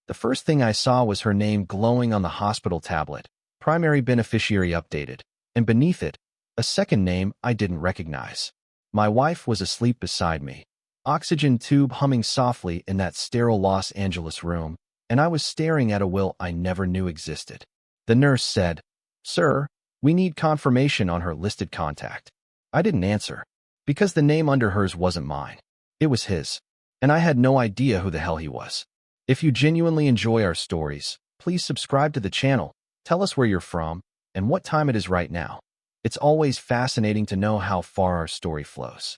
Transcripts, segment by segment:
The first thing I saw was her name glowing on the hospital tablet, primary beneficiary updated, and beneath it, a second name I didn't recognize. My wife was asleep beside me, oxygen tube humming softly in that sterile Los Angeles room, and I was staring at a will I never knew existed. The nurse said, "Sir, we need confirmation on her listed contact." I didn't answer, because the name under hers wasn't mine. It was his, and I had no idea who the hell he was. If you genuinely enjoy our stories, please subscribe to the channel, tell us where you're from, and what time it is right now. It's always fascinating to know how far our story flows.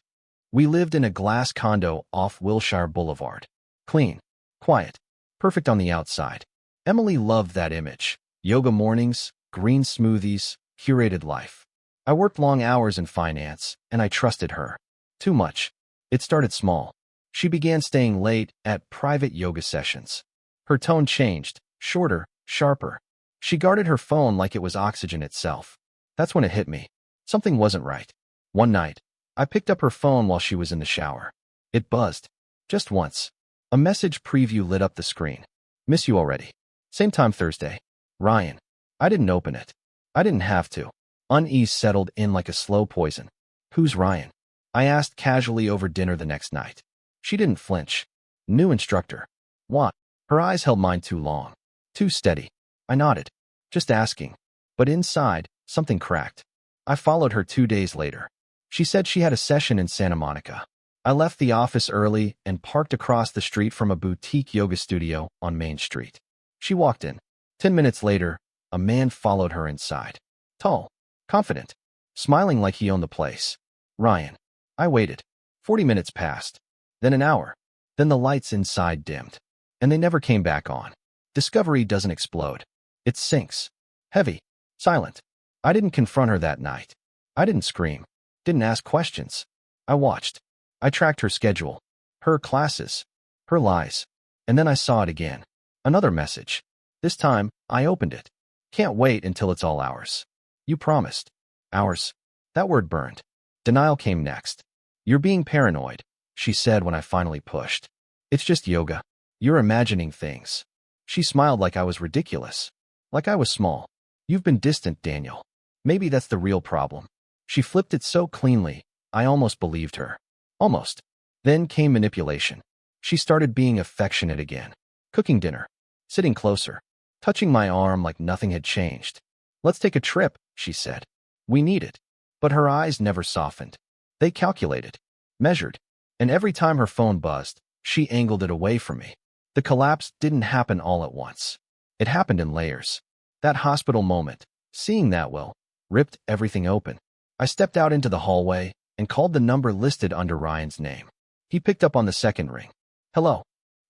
We lived in a glass condo off Wilshire Boulevard. Clean, quiet, perfect on the outside. Emily loved that image. Yoga mornings, green smoothies, curated life. I worked long hours in finance, and I trusted her. Too much. It started small. She began staying late at private yoga sessions. Her tone changed, shorter, sharper. She guarded her phone like it was oxygen itself. That's when it hit me. Something wasn't right. One night, I picked up her phone while she was in the shower. It buzzed. Just once. A message preview lit up the screen. "Miss you already. Same time Thursday. Ryan." I didn't open it. I didn't have to. Unease settled in like a slow poison. "Who's Ryan?" I asked casually over dinner the next night. She didn't flinch. "New instructor." "What?" Her eyes held mine too long. Too steady. I nodded. "Just asking." But inside, something cracked. I followed her 2 days later. She said she had a session in Santa Monica. I left the office early and parked across the street from a boutique yoga studio on Main Street. She walked in. 10 minutes later, a man followed her inside. Tall, confident, smiling like he owned the place. "Ryan." I waited. 40 minutes passed. Then an hour. Then the lights inside dimmed. And they never came back on. Discovery doesn't explode. It sinks. Heavy. Silent. I didn't confront her that night. I didn't scream. Didn't ask questions. I watched. I tracked her schedule. Her classes. Her lies. And then I saw it again. Another message. This time, I opened it. "Can't wait until it's all ours." "You promised." "Ours." That word burned. Denial came next. "You're being paranoid," she said when I finally pushed. "It's just yoga. You're imagining things." She smiled like I was ridiculous. Like I was small. "You've been distant, Daniel. Maybe that's the real problem." She flipped it so cleanly, I almost believed her. Almost. Then came manipulation. She started being affectionate again. Cooking dinner. Sitting closer. Touching my arm like nothing had changed. "Let's take a trip," she said. "We need it." But her eyes never softened. They calculated. Measured. And every time her phone buzzed, she angled it away from me. The collapse didn't happen all at once. It happened in layers. That hospital moment, seeing that will, ripped everything open. I stepped out into the hallway and called the number listed under Ryan's name. He picked up on the second ring. "Hello."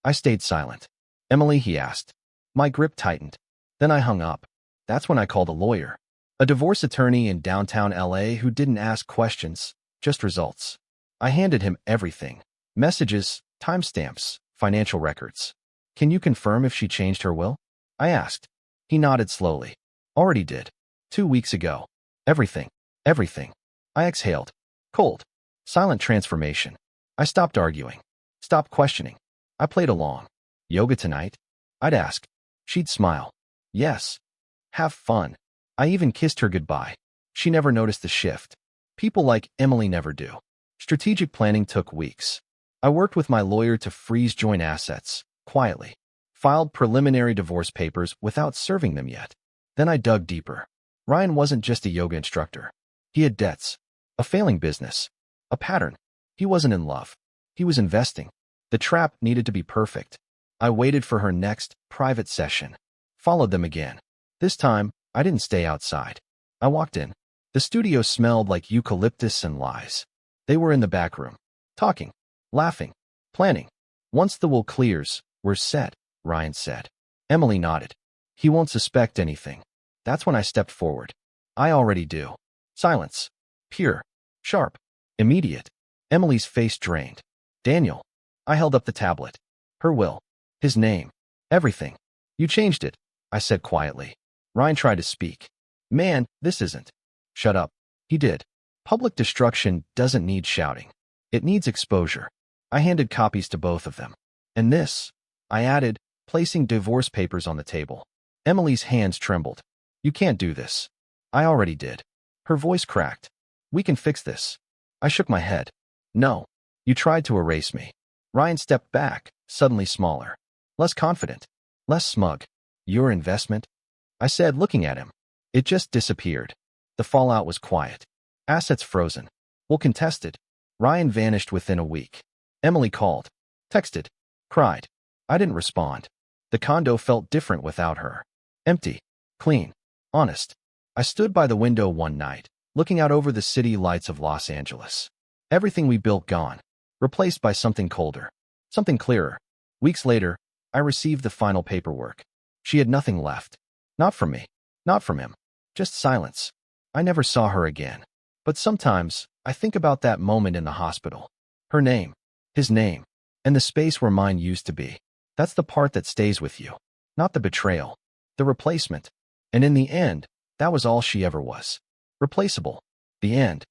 I stayed silent. "Emily?" he asked. My grip tightened. Then I hung up. That's when I called a lawyer. A divorce attorney in downtown LA who didn't ask questions, just results. I handed him everything. Messages, timestamps, financial records. "Can you confirm if she changed her will?" I asked. He nodded slowly. "Already did. 2 weeks ago." Everything. Everything. I exhaled. Cold. Silent transformation. I stopped arguing. Stopped questioning. I played along. "Yoga tonight?" I'd ask. She'd smile. "Yes." "Have fun." I even kissed her goodbye. She never noticed the shift. People like Emily never do. Strategic planning took weeks. I worked with my lawyer to freeze joint assets, quietly. Filed preliminary divorce papers without serving them yet. Then I dug deeper. Ryan wasn't just a yoga instructor. He had debts. A failing business. A pattern. He wasn't in love. He was investing. The trap needed to be perfect. I waited for her next private session. Followed them again. This time, I didn't stay outside. I walked in. The studio smelled like eucalyptus and lies. They were in the back room. Talking. Laughing. Planning. "Once the will clears, we're set," Ryan said. Emily nodded. "He won't suspect anything." That's when I stepped forward. "I already do." Silence. Pure. Sharp. Immediate. Emily's face drained. "Daniel." I held up the tablet. Her will. His name. Everything. "You changed it," I said quietly. Ryan tried to speak. "Man, this isn't." "Shut up." He did. Public destruction doesn't need shouting. It needs exposure. I handed copies to both of them. "And this," I added, placing divorce papers on the table. Emily's hands trembled. You can't do this. I already did. Her voice cracked. We can fix this. I shook my head. No. You tried to erase me. Ryan stepped back, suddenly smaller. Less confident. Less smug. Your investment? I said, looking at him. It just disappeared. The fallout was quiet. Assets frozen. We'll contest it. Ryan vanished within a week. Emily called. Texted. Cried. I didn't respond. The condo felt different without her. Empty. Clean. Honest. I stood by the window one night, looking out over the city lights of Los Angeles. Everything we built gone. Replaced by something colder. Something clearer. Weeks later, I received the final paperwork. She had nothing left. Not from me. Not from him. Just silence. I never saw her again. But sometimes, I think about that moment in the hospital. Her name. His name. And the space where mine used to be. That's the part that stays with you. Not the betrayal. The replacement. And in the end, that was all she ever was. Replaceable. The end.